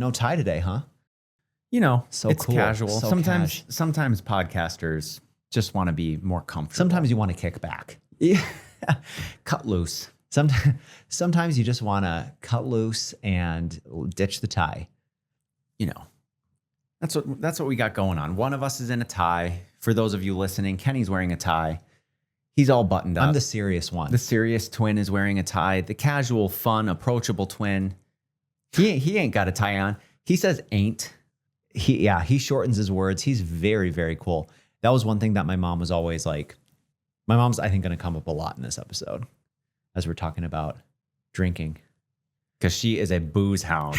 No tie today, huh? So it's cool. Casual. So Sometimes podcasters just want to be more comfortable. Sometimes you want to kick back. Yeah. Cut loose. Sometimes you just want to cut loose and ditch the tie. That's what we got going on. One of us is in a tie. For those of you listening, Kenny's wearing a tie. He's all buttoned up. I'm the serious one. The serious twin is wearing a tie. The casual, fun, approachable twin, he ain't got a tie on. He says ain't. He shortens his words. He's very, very cool. That was one thing that my mom was always like. My mom's, I think, going to come up a lot in this episode as we're talking about drinking. Because she is a booze hound.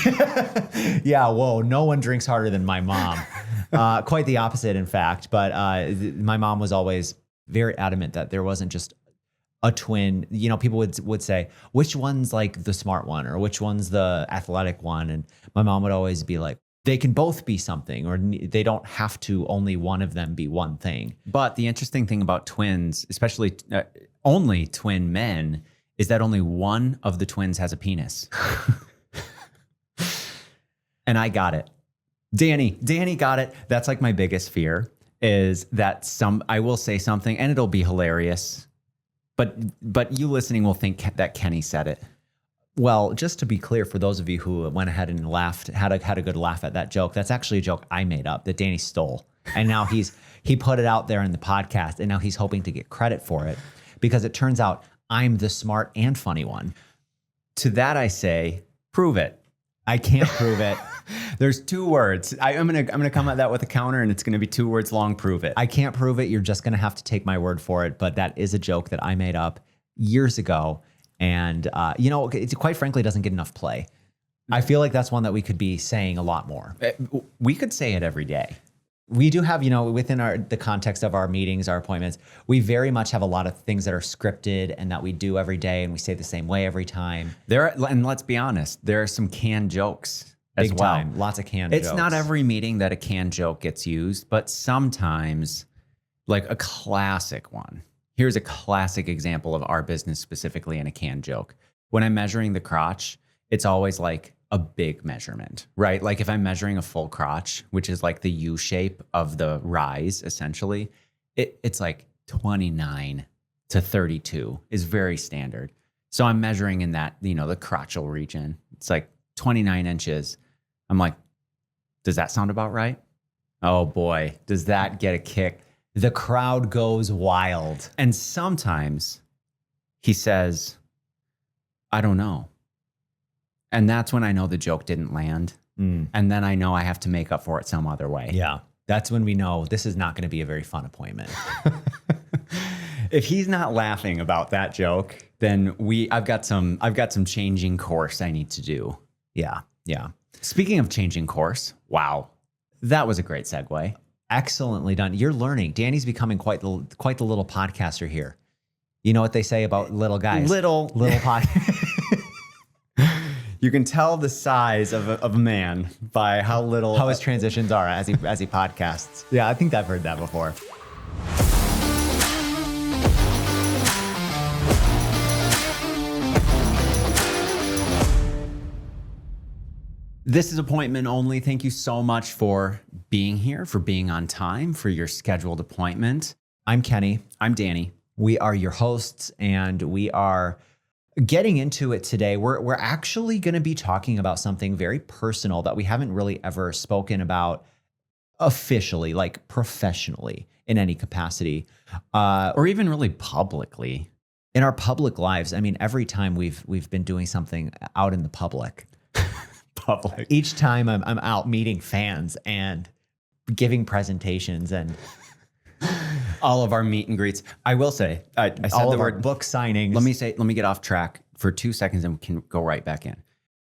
Yeah, whoa, no one drinks harder than my mom. Quite the opposite, in fact. But my mom was always very adamant that there wasn't just a twin. People would say, which one's like the smart one or which one's the athletic one? And my mom would always be like, they can both be something, or they don't have to only one of them be one thing. But the interesting thing about twins, especially only twin men, is that only one of the twins has a penis. And I got it. Danny got it. That's like my biggest fear is that I will say something and it'll be hilarious. But you listening will think that Kenny said it. Well, just to be clear, for those of you who went ahead and laughed, had a good laugh at that joke, that's actually a joke I made up that Danny stole. And now he put it out there in the podcast, and now he's hoping to get credit for it because it turns out I'm the smart and funny one. To that I say, prove it. I can't prove it. There's 2 words. I'm gonna come at that with a counter, and it's gonna be 2 words long. Prove it. I can't prove it. You're just gonna have to take my word for it. But that is a joke that I made up years ago. And, it quite frankly doesn't get enough play. I feel like that's one that we could be saying a lot more. We could say it every day. We do have, within the context of our meetings, our appointments, we very much have a lot of things that are scripted and that we do every day and we say the same way every time. And let's be honest, there are some canned jokes as well. Big time. Lots of canned jokes. It's not every meeting that a canned joke gets used, but sometimes, like a classic one. Here's a classic example of our business specifically in a canned joke. When I'm measuring the crotch, it's always like a big measurement, right? Like if I'm measuring a full crotch, which is like the U shape of the rise, essentially, it's like 29 to 32 is very standard. So I'm measuring in that, the crotchal region. It's like 29 inches. I'm like, does that sound about right? Oh boy, does that get a kick? The crowd goes wild. And sometimes he says, I don't know. And that's when I know the joke didn't land. And then I know I have to make up for it some other way. Yeah. That's when we know this is not going to be a very fun appointment. If he's not laughing about that joke, then I've got some changing course I need to do. Yeah. Yeah. Speaking of changing course, wow. That was a great segue. Excellently done. You're learning. Danny's becoming quite the little podcaster here. You know what they say about little guys? Little podcast. You can tell the size of a man by how his transitions are as he podcasts. Yeah, I think I've heard that before. This is appointment only. Thank you so much for being here, for being on time, for your scheduled appointment. I'm Kenny. I'm Danny. We are your hosts, and we are getting into it today. We're actually going to be talking about something very personal that we haven't really ever spoken about officially, like professionally in any capacity. Or even really publicly. In our public lives. I mean, every time we've been doing something out in the public. Each time I'm out meeting fans and giving presentations and all of our meet and greets. I will say, I said all the of our word book signings. Let me get off track for 2 seconds and we can go right back in.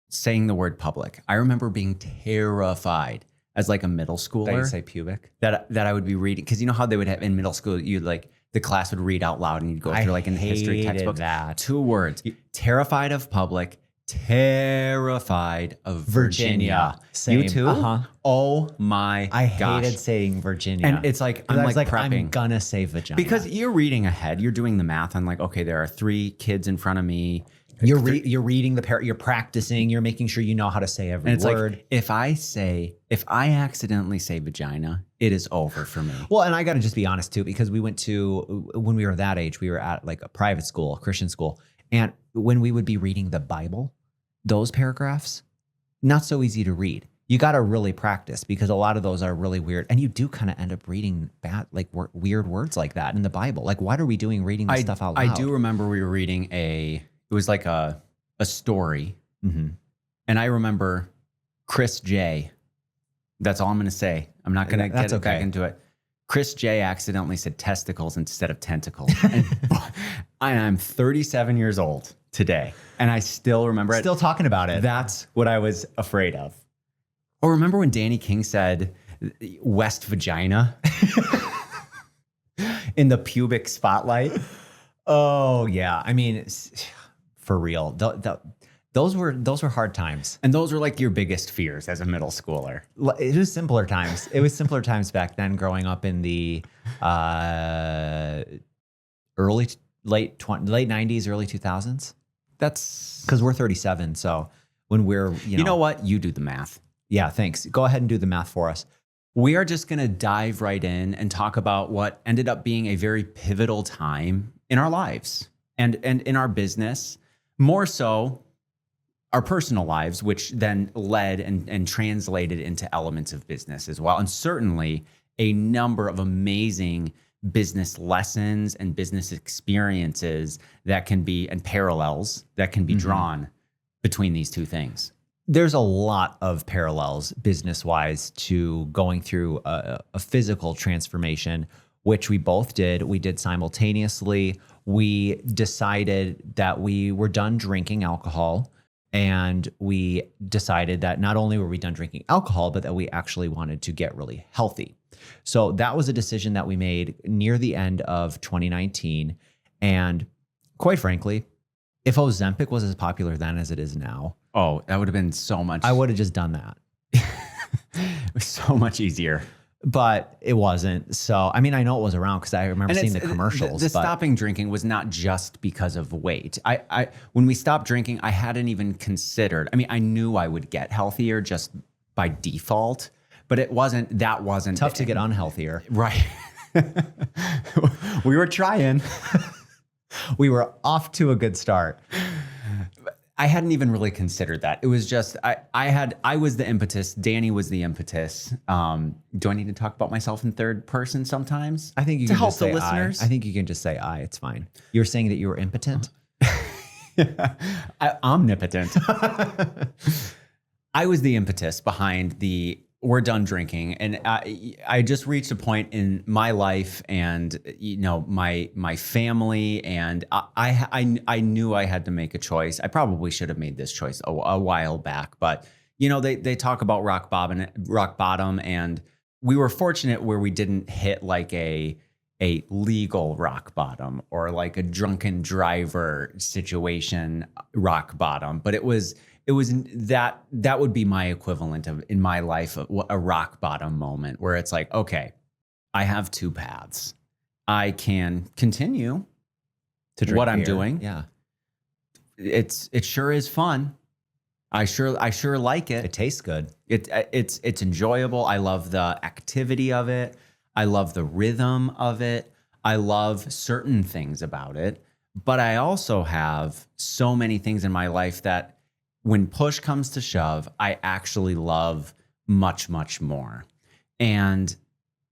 Saying the word public. I remember being terrified as like a middle schooler. Did you say pubic? That I would be reading, because you know how they would have in middle school, you'd like the class would read out loud and you'd go through like in the history textbook. That. 2 words. Terrified of public. Terrified of Virginia. Same. You too? Uh-huh. Oh my gosh. Hated saying Virginia. And it's like, I'm like prepping. I'm gonna say vagina. Because you're reading ahead. You're doing the math on like, okay, there are 3 kids in front of me. You're reading you're practicing, you're making sure you know how to say every word. Like, if I accidentally say vagina, it is over for me. Well, and I got to just be honest too, because when we were that age, we were at like a private school, a Christian school. And when we would be reading the Bible, those paragraphs, not so easy to read. You got to really practice because a lot of those are really weird. And you do kind of end up reading weird words like that in the Bible. Like, what are we doing reading this stuff out loud? I do remember we were reading it was like a story. Mm-hmm. And I remember Chris J. That's all I'm going to say. I'm not going to get back into it. Chris J accidentally said testicles instead of tentacles. And I'm 37 years old today. And I still remember Still talking about it. That's what I was afraid of. Or remember when Danny King said West Vagina in the pubic spotlight? Oh, yeah. I mean, for real. Those were hard times. And those were like your biggest fears as a middle schooler. It was simpler times. It was simpler times back then growing up in the late 90s, early 2000s. That's because we're 37. So when we're, you know what? You do the math. Yeah, thanks. Go ahead and do the math for us. We are just going to dive right in and talk about what ended up being a very pivotal time in our lives and in our business, more so our personal lives, which then led and translated into elements of business as well. And certainly a number of amazing business lessons and business experiences that can be, and parallels that can be drawn between these two things. There's a lot of parallels business-wise to going through a physical transformation, which we both did. We did simultaneously. We decided that we were done drinking alcohol, and we decided that not only were we done drinking alcohol, but that we actually wanted to get really healthy. So that was a decision that we made near the end of 2019. And quite frankly, if Ozempic was as popular then as it is now, oh, that would have been so much. I would have just done that. It was so much easier. But it wasn't. So, I mean, I know it was around because I remember seeing the commercials. The stopping drinking was not just because of weight. When we stopped drinking, I hadn't even considered. I mean, I knew I would get healthier just by default, but that wasn't tough to get unhealthier. Right. We were trying. We were off to a good start. I hadn't even really considered that. It was just, I was the impetus. Danny was the impetus. Do I need to talk about myself in third person sometimes? I think you to can help just say the listeners. I think you can just say I. It's fine. You were saying that you were impotent? Omnipotent. I was the impetus behind we're done drinking. And I just reached a point in my life and, my family, and I knew I had to make a choice. I probably should have made this choice a while back, but they talk about rock bottom, and we were fortunate where we didn't hit like a legal rock bottom or like a drunken driver situation rock bottom, but it was that would be my equivalent of in my life a rock bottom moment where it's like, okay, I have two paths. I can continue to drink what beer. I'm doing. Yeah, it sure is fun. I sure like it. It tastes good. It's enjoyable. I love the activity of it. I love the rhythm of it. I love certain things about it. But I also have so many things in my life that when push comes to shove, I actually love much, much more. And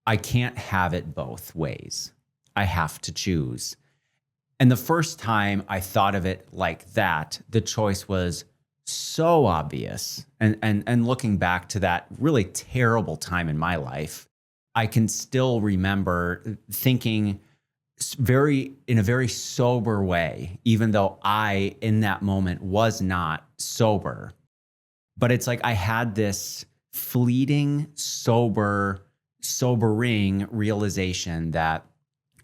I can't have it both ways. I have to choose. And the first time I thought of it like that, the choice was so obvious. And looking back to that really terrible time in my life, I can still remember thinking in a very sober way, even though I, in that moment, was not sober. But it's like I had this fleeting, sobering realization that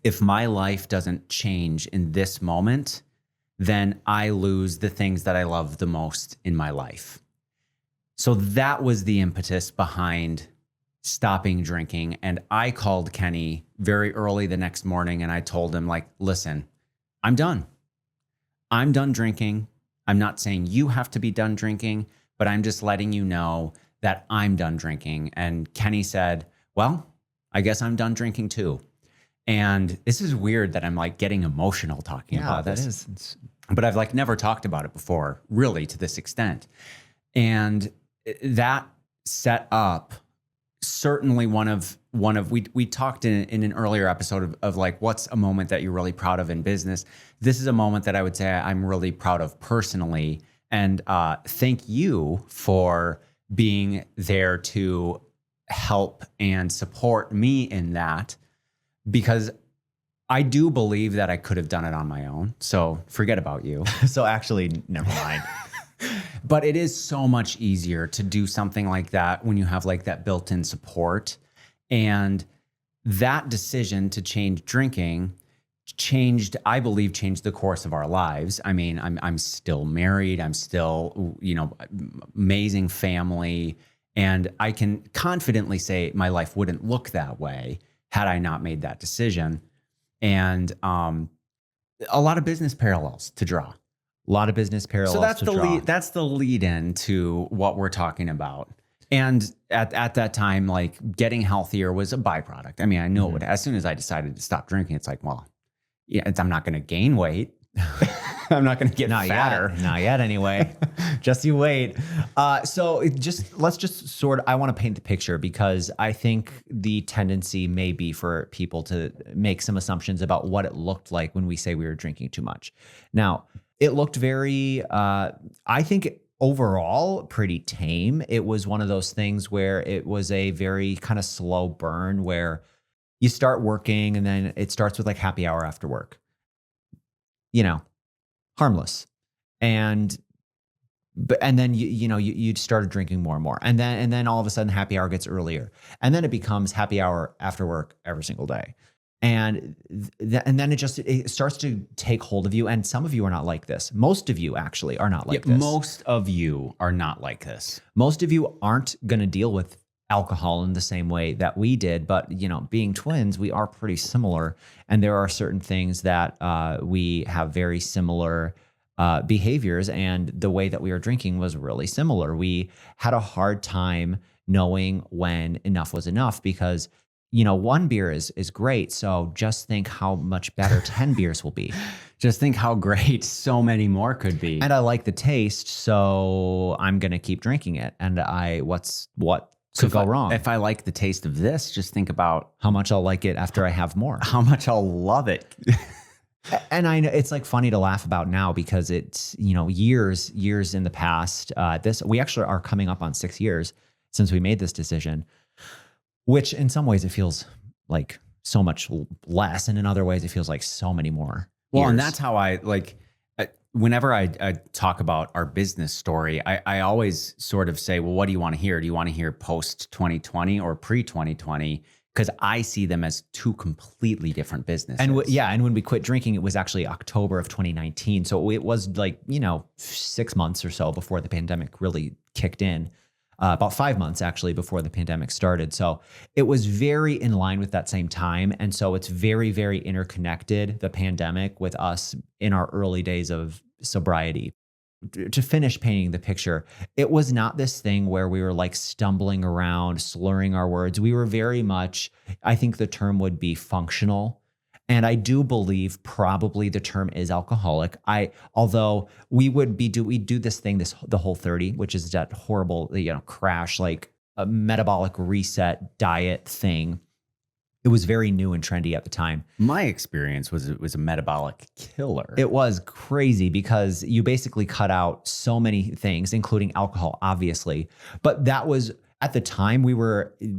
if my life doesn't change in this moment, then I lose the things that I love the most in my life. So that was the impetus behind stopping drinking. And I called Kenny very early the next morning and I told him, like, listen, I'm done. I'm done drinking. I'm not saying you have to be done drinking, but I'm just letting you know that I'm done drinking. And Kenny said, well, I guess I'm done drinking too. And this is weird that I'm like getting emotional talking about this. Is. But I've like never talked about it before, really, to this extent. And that set up certainly one of we talked in an earlier episode of like what's a moment that you're really proud of in business. This is a moment that I would say I'm really proud of personally. And thank you for being there to help and support me in that, because I do believe that I could have done it on my own. So forget about you. So actually, never mind. But it is so much easier to do something like that when you have like that built-in support. And that decision to change drinking I believe changed the course of our lives. I mean, I'm still married. I'm still, amazing family. And I can confidently say my life wouldn't look that way had I not made that decision. And a lot of business parallels to draw. A lot of business parallels. So that's the lead in to what we're talking about. And at that time, like getting healthier was a byproduct. I mean, I knew it would. As soon as I decided to stop drinking, it's like, well, yeah, I'm not going to gain weight. I'm not going to get fatter. Not yet anyway. Just you wait. So let's just sort of, I want to paint the picture, because I think the tendency may be for people to make some assumptions about what it looked like when we say we were drinking too much. Now, it looked very, I think overall pretty tame. It was one of those things where it was a very kind of slow burn where you start working and then it starts with like happy hour after work, harmless. And then you started drinking more and more. And then all of a sudden happy hour gets earlier. And then it becomes happy hour after work every single day. And then it starts to take hold of you. And some of you are not like this. Most of you actually are not like this. Most of you are not like this. Most of you aren't going to deal with alcohol in the same way that we did. But, being twins, we are pretty similar. And there are certain things that we have very similar behaviors. And the way that we were drinking was really similar. We had a hard time knowing when enough was enough, because one beer is great. So just think how much better 10 beers will be. Just think how great so many more could be. And I like the taste, so I'm going to keep drinking it. And what could go wrong? If I like the taste of this, just think about how much I'll like it after I have more. How much I'll love it. And I know it's like funny to laugh about now, because it's, years in the past, we actually are coming up on 6 years since we made this decision, which in some ways it feels like so much less. And in other ways it feels like so many more. Well, years. And that's how I like, whenever I talk about our business story, I always sort of say, well, what do you want to hear? Do you want to hear post 2020 or pre 2020? Because I see them as two completely different businesses. And and when we quit drinking, it was actually October of 2019. So it was like, 6 months or so before the pandemic really kicked in. About 5 months actually before the pandemic started. So it was very in line with that same time. And so it's very, very interconnected, the pandemic, with us in our early days of sobriety. To finish painting the picture, it was not this thing where we were like stumbling around, slurring our words. We were very much, I think the term would be functional. And I do believe probably the term is alcoholic. Although we do this thing, the Whole30, which is that horrible, crash, like a metabolic reset diet thing. It was very new and trendy at the time. My experience was it was a metabolic killer. It was crazy because you basically cut out so many things, including alcohol, obviously. But that was at the time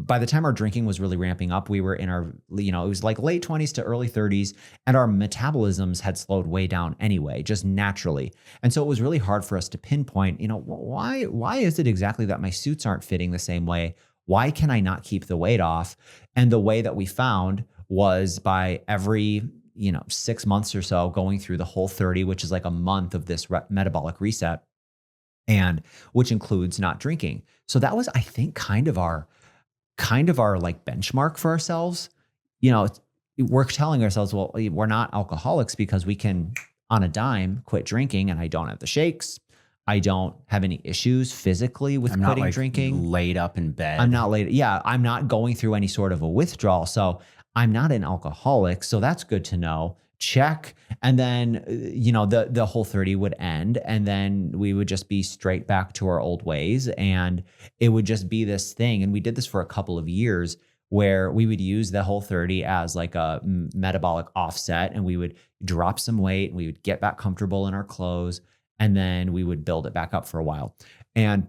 by the time our drinking was really ramping up, we were in our, it was like late 20s to early 30s, and our metabolisms had slowed way down anyway, just naturally. And so it was really hard for us to pinpoint, why is it exactly that my suits aren't fitting the same way? Why can I not keep the weight off? And the way that we found was by every, 6 months or so going through the Whole30, which is like a month of this metabolic reset, and which includes not drinking. So that was, I think, kind of our like benchmark for ourselves. We're telling ourselves, well, we're not alcoholics because we can on a dime quit drinking and I don't have the shakes. I don't have any issues physically with I'm not quitting like drinking. laid up in bed. I'm not late. Yeah, I'm not going through any sort of a withdrawal. So I'm not an alcoholic. So that's good to know. Check. And then, the whole 30 would end. And then we would just be straight back to our old ways. And it would just be this thing. And we did this for a couple of years where we would use the whole 30 as like a metabolic offset. And we would drop some weight and we would get back comfortable in our clothes. And then we would build it back up for a while. And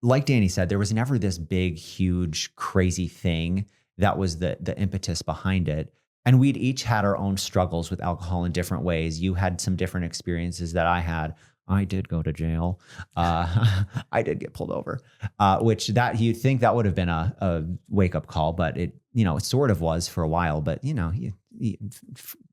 like Danny said, there was never this big, huge, crazy thing that was the impetus behind it. And we'd each had our own struggles with alcohol in different ways. You had some different experiences that I had. I did go to jail. I did get pulled over, which that you'd think that would have been a wake up call, but it sort of was for a while. But you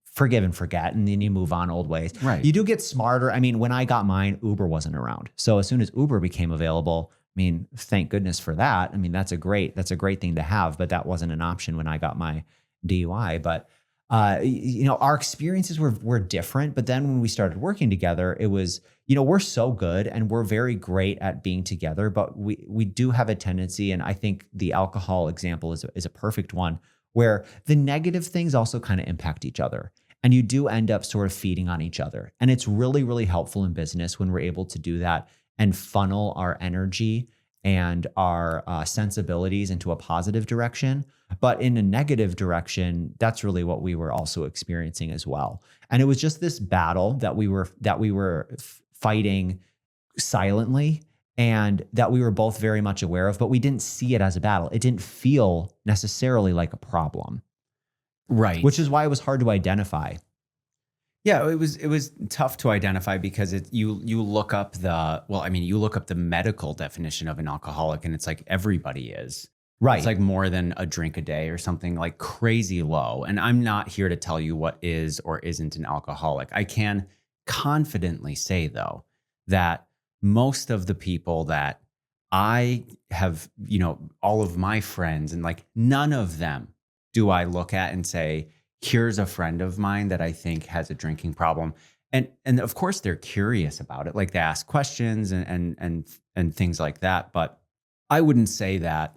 forgive and forget, and then you move on old ways. Right. You do get smarter. I mean, when I got mine, Uber wasn't around. So as soon as Uber became available, I mean, thank goodness for that. I mean, that's a great thing to have, but that wasn't an option when I got my DUI. But our experiences were different. But then when we started working together, it was, we're so good and we're very great at being together, but we do have a tendency, and I think the alcohol example is a perfect one, where the negative things also kind of impact each other. And you do end up sort of feeding on each other. And it's really, really helpful in business when we're able to do that and funnel our energy and our sensibilities into a positive direction. But in a negative direction, that's really what we were also experiencing as well. And it was just this battle that we were fighting silently and that we were both very much aware of, but we didn't see it as a battle. It didn't feel necessarily like a problem. Right. Which is why it was hard to identify. Yeah, it was tough to identify because you look up you look up the medical definition of an alcoholic and it's like everybody is. Right. It's like more than a drink a day or something like crazy low. And I'm not here to tell you what is or isn't an alcoholic. I can confidently say though that most of the people that I have, all of my friends, and like none of them do I look at and say, here's a friend of mine that I think has a drinking problem. And of course they're curious about it. Like they ask questions and things like that. But I wouldn't say that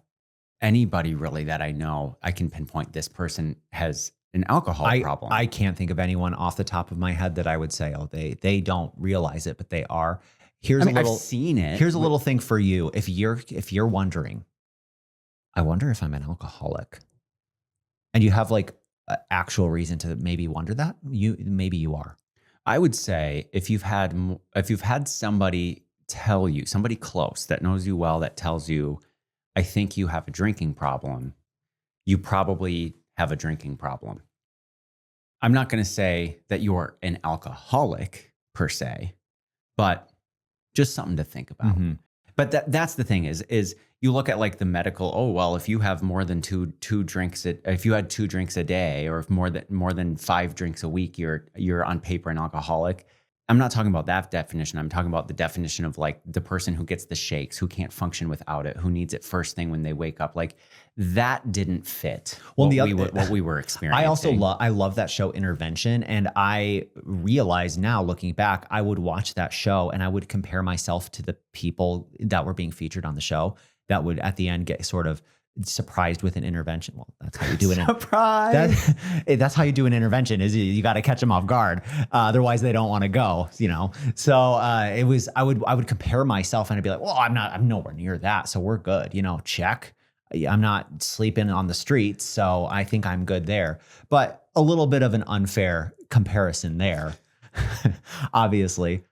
anybody really that I know, I can pinpoint this person has an alcohol problem. I can't think of anyone off the top of my head that I would say, oh, they don't realize it, but they are. I've seen it. Here's a little thing for you. If you're wondering, I wonder if I'm an alcoholic. And you have like an actual reason to maybe wonder that, maybe you are. I would say if you've had somebody tell you, somebody close that knows you well, that tells you, I think you have a drinking problem, you probably have a drinking problem. I'm not going to say that you're an alcoholic per se, but just something to think about. Mm-hmm. But that's the thing is you look at like the medical, oh, well, if you have more than two drinks, if you had 2 drinks a day, or if more than 5 drinks a week, you're on paper an alcoholic. I'm not talking about that definition. I'm talking about the definition of like the person who gets the shakes, who can't function without it, who needs it first thing when they wake up. Like that didn't fit what we were experiencing. I love that show Intervention. And I realize now looking back, I would watch that show and I would compare myself to the people that were being featured on the show that would at the end get sort of surprised with an intervention. Well, that's how you do it. Surprise. That's how you do an intervention is you got to catch them off guard. Otherwise they don't want to go, So I would compare myself and I'd be like, well, I'm nowhere near that. So we're good, check. I'm not sleeping on the streets. So I think I'm good there, but a little bit of an unfair comparison there. Obviously.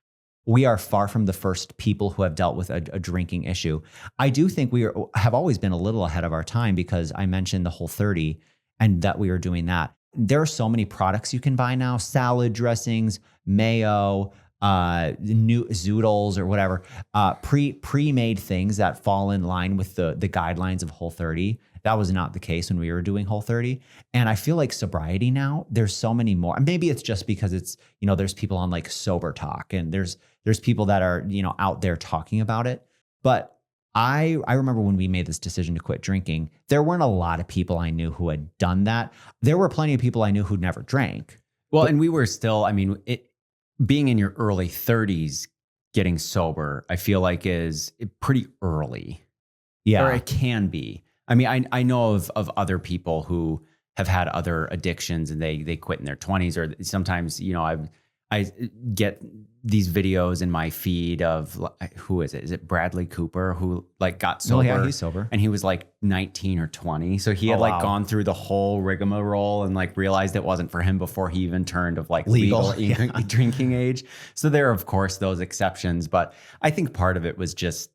We are far from the first people who have dealt with a drinking issue. I do think we have always been a little ahead of our time because I mentioned the Whole30 and that we were doing that. There are so many products you can buy now, salad dressings, mayo, new zoodles or whatever, pre-made things that fall in line with the guidelines of Whole30. That was not the case when we were doing Whole30. And I feel like sobriety now, there's so many more. Maybe it's just because it's, there's people on like Sober Talk and there's people that are, out there talking about it. But I remember when we made this decision to quit drinking, there weren't a lot of people I knew who had done that. There were plenty of people I knew who'd never drank. Well, and we were still, being in your early 30s, getting sober, I feel like is pretty early. Yeah. Or it can be. I mean, I know of other people who have had other addictions and they quit in their 20s, or sometimes, I get these videos in my feed of, who is it? Is it Bradley Cooper who like got sober? Oh yeah, he's sober. And he was like 19 or 20. So he had like gone through the whole rigmarole and like realized it wasn't for him before he even turned of like legal drinking age. So there are, of course, those exceptions. But I think part of it was just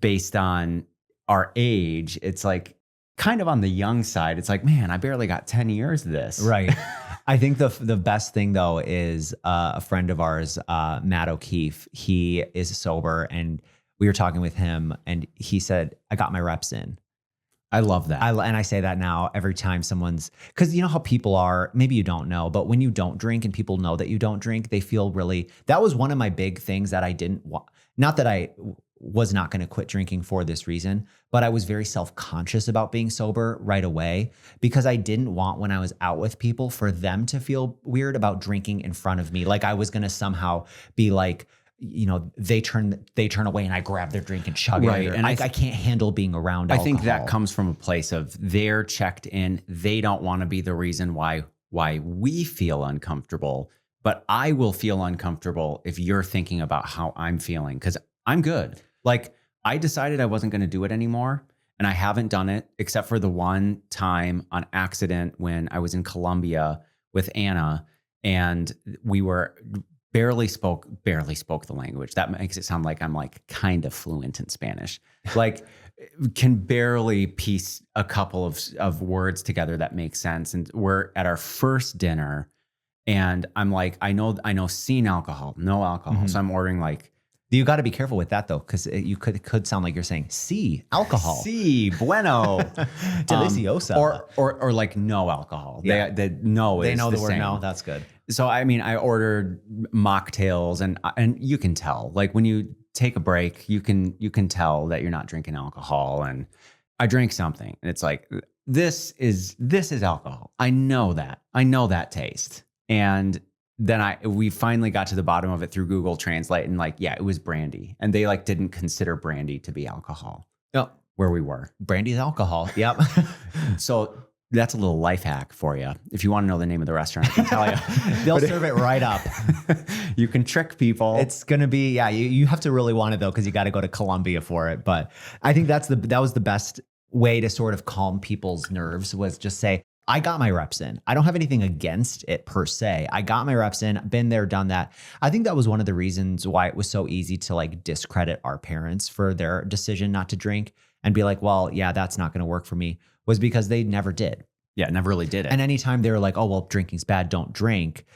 based on our age. It's like kind of on the young side. It's like, man, I barely got 10 years of this. Right. I think the best thing though is a friend of ours, Matt O'Keefe. He is sober, and we were talking with him, and he said, "I got my reps in." I love that. And I say that now every time because you know how people are, maybe you don't know, but when you don't drink and people know that you don't drink, they feel that was one of my big things that I didn't want. Not that I was not going to quit drinking for this reason, but I was very self-conscious about being sober right away because I didn't want, when I was out with people, for them to feel weird about drinking in front of me. Like I was going to somehow be like, they turn away and I grab their drink and chug it. Right. And I can't handle being around alcohol. I think that comes from a place of they're checked in. They don't want to be the reason why we feel uncomfortable, but I will feel uncomfortable if you're thinking about how I'm feeling, because I'm good. Like I decided I wasn't going to do it anymore, and I haven't done it except for the one time on accident when I was in Colombia with Anna, and we were barely spoke the language. That makes it sound like I'm like kind of fluent in Spanish. Like can barely piece a couple of words together that make sense. And we're at our first dinner, and I'm like, I know sin alcohol, no alcohol. Mm-hmm. So I'm ordering like. You got to be careful with that though, because it could sound like you're saying "sí, alcohol." Sí, bueno, deliciosa, or like no alcohol. Yeah. They know the word same. no. That's good. So I mean, I ordered mocktails, and you can tell, like when you take a break, you can tell that you're not drinking alcohol. And I drank something, and it's like this is alcohol. I know that taste. And then we finally got to the bottom of it through Google Translate, and like, yeah, it was brandy, and they like didn't consider brandy to be alcohol. Oh, where we were. Brandy's alcohol. Yep. So that's a little life hack for you. If you want to know the name of the restaurant, I can tell you. They'll serve it right up. You can trick people. It's going to be, you have to really want it though, because you got to go to Colombia for it. But I think that was the best way to sort of calm people's nerves, was just say, I got my reps in. I don't have anything against it per se. I got my reps in, been there, done that. I think that was one of the reasons why it was so easy to like discredit our parents for their decision not to drink and be like, well, yeah, that's not going to work for me, was because they never did. Yeah, never really did it. And anytime they were like, oh, well, drinking's bad, don't drink,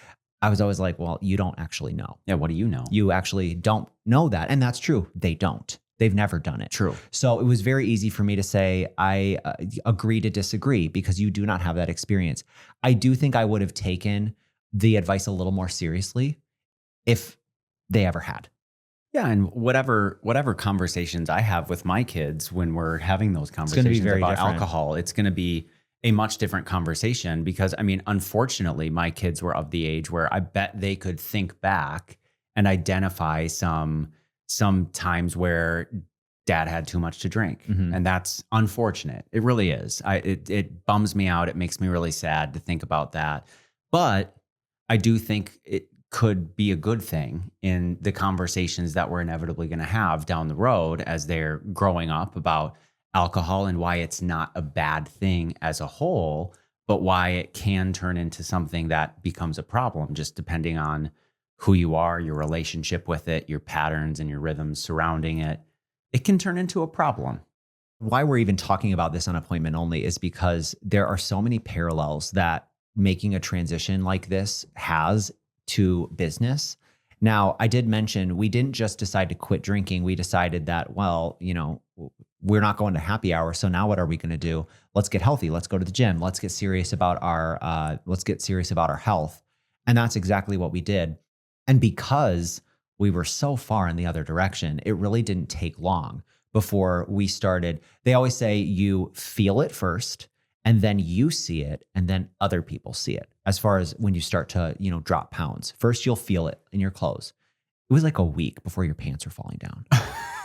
I was always like, well, you don't actually know. Yeah, what do you know? You actually don't know that. And that's true. They don't. They've never done it. True. So it was very easy for me to say, I agree to disagree, because you do not have that experience. I do think I would have taken the advice a little more seriously if they ever had. Yeah, and whatever conversations I have with my kids when we're having those conversations about different. Alcohol, it's going to be a much different conversation, because I mean, unfortunately, my kids were of the age where I bet they could think back and identify some times where dad had too much to drink. Mm-hmm. And that's unfortunate. It really is. It bums me out. It makes me really sad to think about that. But I do think it could be a good thing in the conversations that we're inevitably going to have down the road as they're growing up about alcohol and why it's not a bad thing as a whole, but why it can turn into something that becomes a problem, just depending on who you are, your relationship with it, your patterns and your rhythms surrounding it. It can turn into a problem. Why we're even talking about this on Appointment Only is because there are so many parallels that making a transition like this has to business. Now, I did mention we didn't just decide to quit drinking. We decided that, well, we're not going to happy hour. So now what are we going to do? Let's get healthy. Let's go to the gym. Let's get serious about our health. And that's exactly what we did. And because we were so far in the other direction, it really didn't take long before we started. They always say you feel it first, and then you see it, and then other people see it. as far as when you start to, drop pounds. First, you'll feel it in your clothes. It was like a week before your pants were falling down.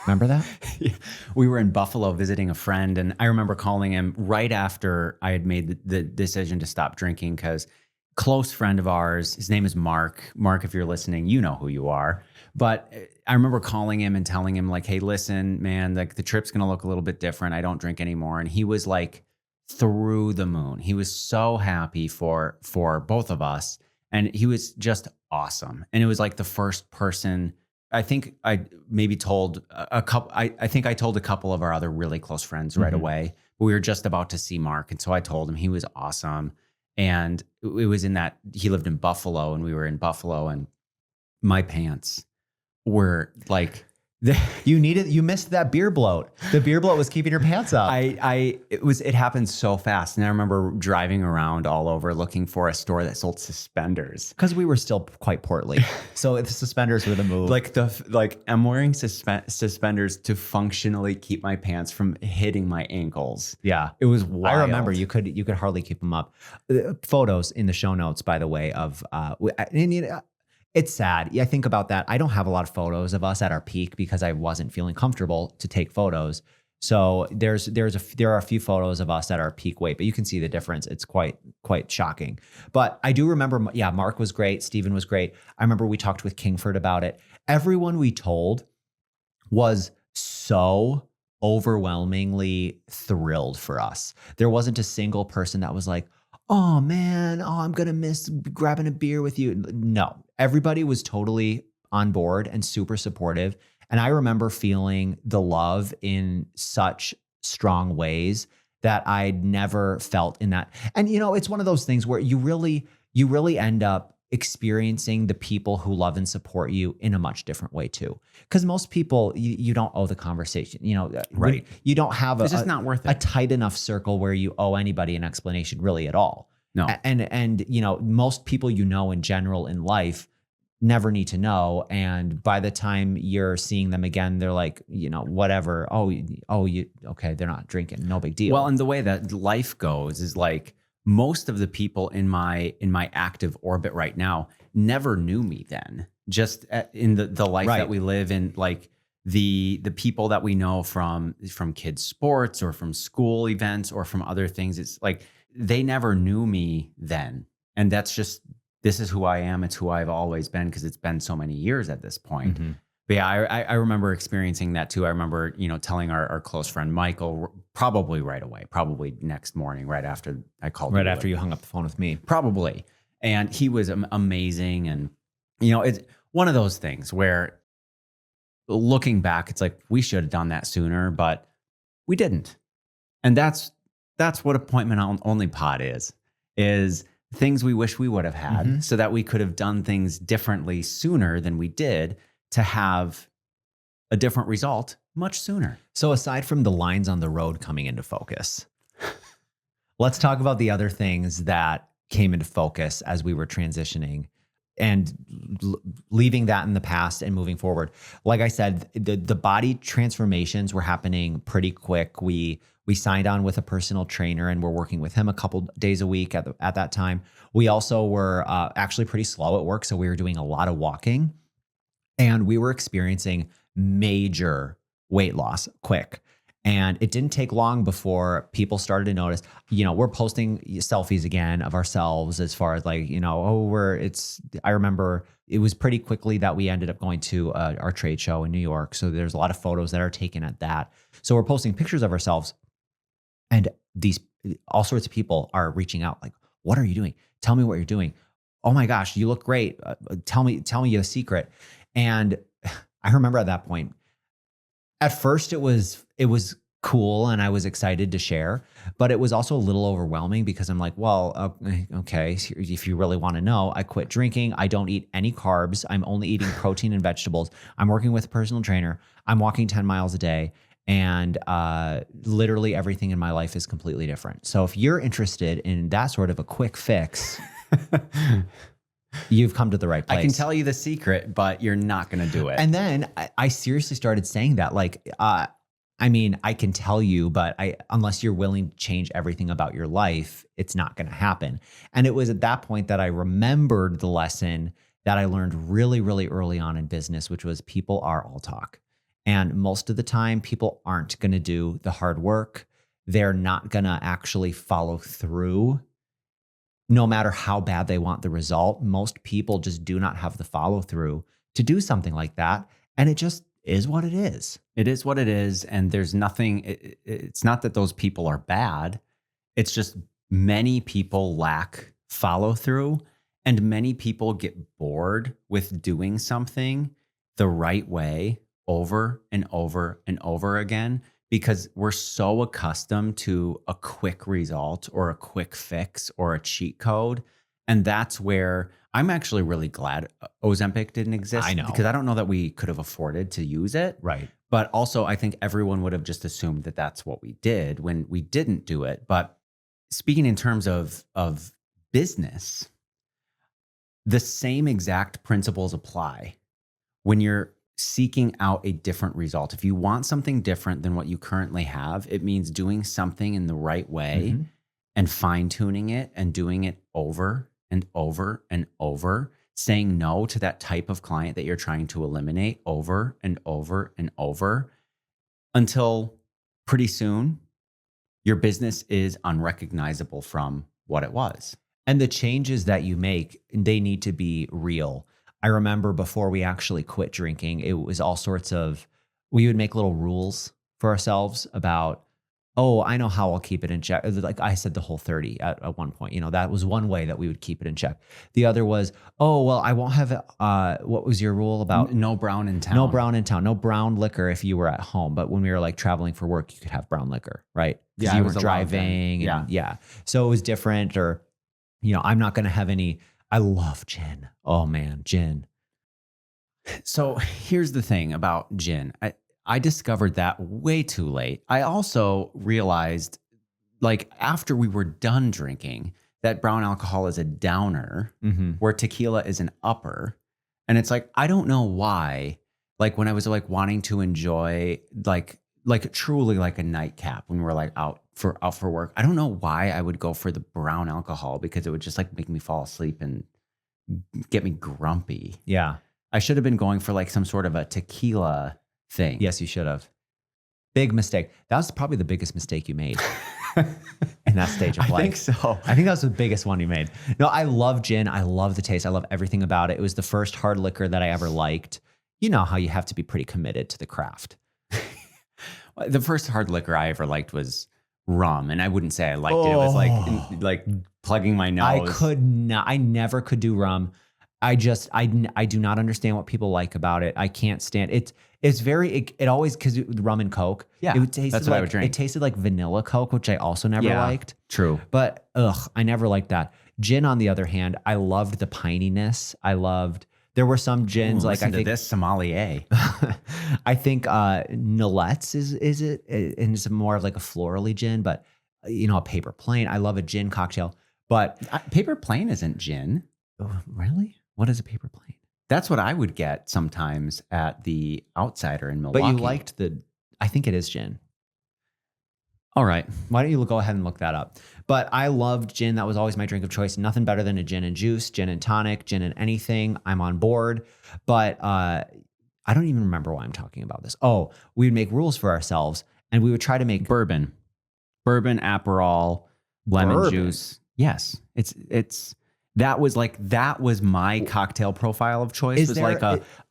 Remember that? Yeah. We were in Buffalo visiting a friend, and I remember calling him right after I had made the decision to stop drinking, because close friend of ours, his name is Mark. Mark, if you're listening, you know who you are. But I remember calling him and telling him like, hey, listen, man, like the trip's going to look a little bit different. I don't drink anymore. And he was like through the moon. He was so happy for both of us. And he was just awesome. And it was like the first person, I think I maybe told a couple, I think I told a couple of our other really close friends right away. But we were just about to see Mark. And so I told him he was awesome. And it was in that he lived in Buffalo and we were in Buffalo, and my pants were like, you missed that beer bloat. The beer bloat was keeping your pants up. It happened so fast. And I remember driving around all over looking for a store that sold suspenders. Because we were still quite portly. So the suspenders were the move. I'm wearing suspenders to functionally keep my pants from hitting my ankles. Yeah. It was wild. I remember you could hardly keep them up. Photos in the show notes, by the way, of it's sad. Yeah, I think about that. I don't have a lot of photos of us at our peak because I wasn't feeling comfortable to take photos. So there are a few photos of us at our peak weight, but you can see the difference. It's quite shocking. But I do remember, Mark was great. Steven was great. I remember we talked with Kingford about it. Everyone we told was so overwhelmingly thrilled for us. There wasn't a single person that was like, oh man, I'm going to miss grabbing a beer with you. No, everybody was totally on board and super supportive. And I remember feeling the love in such strong ways that I'd never felt in that. And, it's one of those things where you really end up experiencing the people who love and support you in a much different way too. Because most people, you don't owe the conversation, right? You don't have it's just not worth it. A tight enough circle where you owe anybody an explanation really at all. No. And most people in general in life never need to know. And by the time you're seeing them again, they're like, whatever. Okay, they're not drinking. No big deal. Well, and the way that life goes is like, most of the people in my active orbit right now never knew me then. Just in the life that we live in, like the people that we know from kids' sports or from school events or from other things, it's like they never knew me then. And that's just, this is who I am. It's who I've always been because it's been so many years at this point. Mm-hmm. But yeah, I remember experiencing that too. I remember, telling our close friend Michael probably right away, probably next morning, right after I called. Right after you hung up the phone with me. Probably. And he was amazing. And, it's one of those things where looking back, it's like, we should have done that sooner, but we didn't. And that's what Appointment Only Pod is things we wish we would have had so that we could have done things differently sooner than we did, to have a different result much sooner. So aside from the lines on the road coming into focus, let's talk about the other things that came into focus as we were transitioning and leaving that in the past and moving forward. Like I said, the body transformations were happening pretty quick. We signed on with a personal trainer and we're working with him a couple days a week at that time. We also were actually pretty slow at work. So we were doing a lot of walking. And we were experiencing major weight loss quick. And it didn't take long before people started to notice, we're posting selfies again of ourselves as far as like, I remember it was pretty quickly that we ended up going to our trade show in New York. So there's a lot of photos that are taken at that. So we're posting pictures of ourselves, and all sorts of people are reaching out like, what are you doing? Tell me what you're doing. Oh my gosh, you look great. Tell me your secret. And I remember at that point, at first it was cool and I was excited to share, but it was also a little overwhelming because I'm like, well, okay, if you really want to know, I quit drinking. I don't eat any carbs. I'm only eating protein and vegetables. I'm working with a personal trainer. I'm walking 10 miles a day. And literally everything in my life is completely different. So if you're interested in that sort of a quick fix, you've come to the right place. I can tell you the secret, but you're not going to do it. And then I seriously started saying that, like, I mean, I can tell you, but unless you're willing to change everything about your life, it's not going to happen. And it was at that point that I remembered the lesson that I learned really, really early on in business, which was people are all talk. And most of the time, people aren't going to do the hard work. They're not going to actually follow through no matter how bad they want the result. Most people just do not have the follow through to do something like that. And it just is what it is. It is what it is. And there's nothing, it's not that those people are bad. It's just many people lack follow through, and many people get bored with doing something the right way over and over and over again, because we're so accustomed to a quick result or a quick fix or a cheat code. And that's where I'm actually really glad Ozempic didn't exist. I know. Because I don't know that we could have afforded to use it. Right. But also, I think everyone would have just assumed that that's what we did when we didn't do it. But speaking in terms of business, the same exact principles apply when you're seeking out a different result. If you want something different than what you currently have, it means doing something in the right way and fine-tuning it and doing it over and over and over, saying no to that type of client that you're trying to eliminate over and over and over, until pretty soon your business is unrecognizable from what it was. And the changes that you make, they need to be real. I remember before we actually quit drinking, it was all sorts of, we would make little rules for ourselves about, oh, I know how I'll keep it in check. Like I said, the Whole30 at one point, that was one way that we would keep it in check. The other was, oh, well, I won't have, what was your rule about? No brown in town. No brown in town, no brown liquor if you were at home. But when we were like traveling for work, you could have brown liquor, right? Because you were driving. And yeah. So it was different. Or, I'm not going to have any. I love gin. Oh man, gin. So here's the thing about gin. I discovered that way too late. I also realized, like, after we were done drinking, that brown alcohol is a downer, where tequila is an upper. And it's like, I don't know why, like when I was like wanting to enjoy like truly like a nightcap when we were like out for work, I don't know why I would go for the brown alcohol, because it would just like make me fall asleep and get me grumpy. Yeah. I should have been going for like some sort of a tequila thing. Yes, you should have. Big mistake. That was probably the biggest mistake you made in that stage of life. I think so. I think that was the biggest one you made. No, I love gin. I love the taste. I love everything about it. It was the first hard liquor that I ever liked. You know how you have to be pretty committed to the craft. The first hard liquor I ever liked was rum, and I wouldn't say I liked it. It was like plugging my nose. I never could do rum. I do not understand what people like about it. I can't stand it. It's very, it always, because rum and Coke. Yeah, that's what I would drink. It tasted like vanilla Coke, which I also never liked. True. But I never liked that. Gin, on the other hand, I loved the pininess. There were some gins like, I think this sommelier. I think Nolet's is it, and it's more of like a florally gin, but a Paper Plane. I love a gin cocktail, but Paper Plane isn't gin. Oh, really? What is a Paper Plane? That's what I would get sometimes at the Outsider in Milwaukee. But you liked I think it is gin. All right. Why don't you go ahead and look that up? But I loved gin. That was always my drink of choice. Nothing better than a gin and juice, gin and tonic, gin and anything. I'm on board. But I don't even remember why I'm talking about this. Oh, we would make rules for ourselves, and we would try to make bourbon, Aperol, lemon juice. Yes, that was my cocktail profile of choice. It was like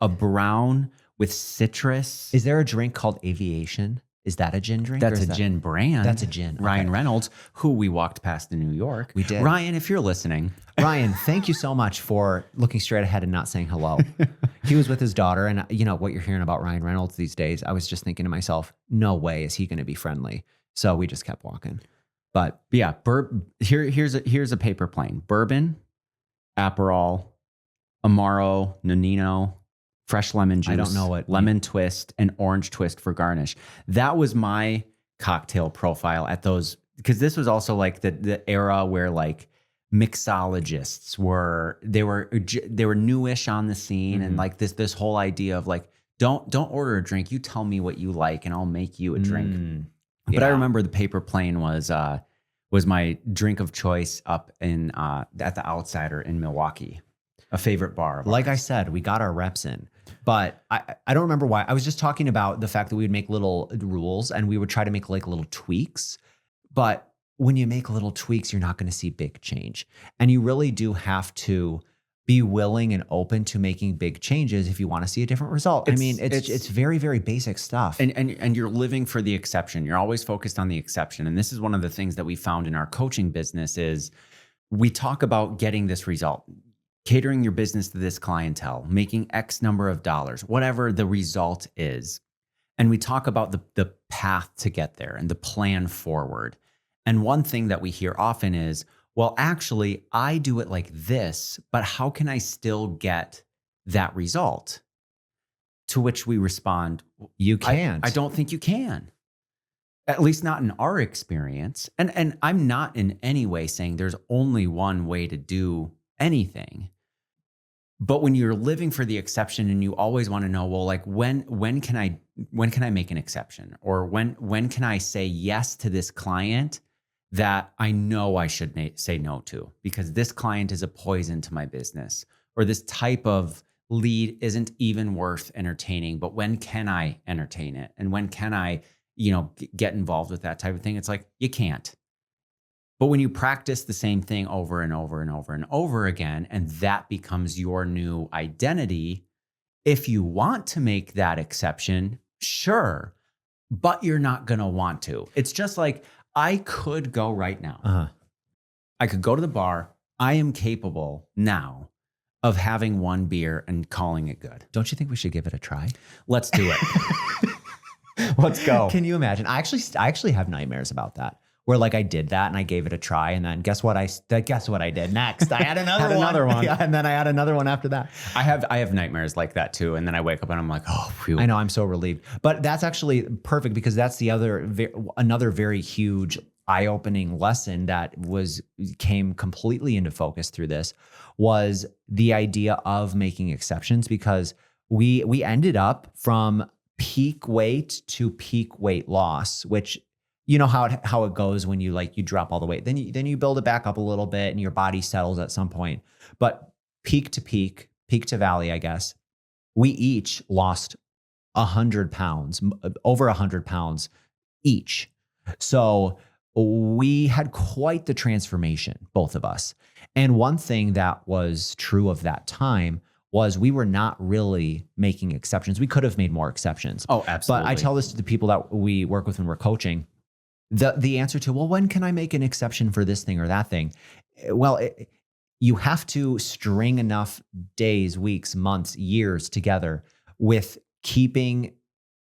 a brown with citrus. Is there a drink called Aviation? Is that a gin drink? That's a gin brand. That's a gin. Ryan Reynolds, who we walked past in New York. We did. Ryan, if you're listening. Ryan, thank you so much for looking straight ahead and not saying hello. He was with his daughter, and what you're hearing about Ryan Reynolds these days, I was just thinking to myself, no way is he going to be friendly. So we just kept walking. But yeah, here's a Paper Plane. Bourbon, Aperol, Amaro, Nonino, fresh lemon juice. I don't know what. Lemon twist and orange twist for garnish. That was my cocktail profile at those, because this was also like the era where like mixologists were newish on the scene, and like this whole idea of like Don't order a drink. You tell me what you like and I'll make you a drink. But I Yeah. remember the paper plane was my drink of choice up in at the Outsider in Milwaukee, a favorite bar of Like I ours. said, we got our reps in, but I don't remember why. I was just talking about the fact that we would make little rules and we would try to make like little tweaks. But when you make little tweaks, you're not going to see big change. And you really do have to be willing and open to making big changes if you want to see a different result. I mean, it's very, very basic stuff. And you're living for the exception. You're always focused on the exception. And this is one of the things that we found in our coaching business is we talk about getting this result, catering your business to this clientele, making X number of dollars, whatever the result is. And we talk about the path to get there and the plan forward. And one thing that we hear often is, well, actually, I do it like this, but how can I still get that result? To which we respond, You can't. I don't think you can. At least not in our experience. And I'm not in any way saying there's only one way to do anything. But when you're living for the exception and you always want to know, well, like when can I make an exception? Or when can I say yes to this client that I know I should say no to because this client is a poison to my business, or this type of lead isn't even worth entertaining, but when can I entertain it? And when can I, get involved with that type of thing? It's like, you can't. But when you practice the same thing over and over and over and over again, and that becomes your new identity, if you want to make that exception, sure, but you're not going to want to. It's just like, I could go right now. I could go to the bar. I am capable now of having one beer and calling it good. Don't you think we should give it a try? Let's do it. Let's go. Can you imagine? I actually have nightmares about that. Where like I did that and I gave it a try, and then guess what I did next? I had another one. Yeah, and then I had another one after that. I have nightmares like that too, and then I wake up and I'm like, oh, phew. I know, I'm so relieved. But that's actually perfect because that's the another very huge eye-opening lesson that came completely into focus through this was the idea of making exceptions, because we ended up from peak weight to peak weight loss, which you know how it goes when you drop all the weight, then you build it back up a little bit and your body settles at some point. But peak to valley, I guess, we each lost 100 pounds, over 100 pounds each. So we had quite the transformation, both of us. And one thing that was true of that time was we were not really making exceptions. We could have made more exceptions. Oh, absolutely. But I tell this to the people that we work with when we're coaching. The answer to, well, when can I make an exception for this thing or that thing? Well, you have to string enough days, weeks, months, years together with keeping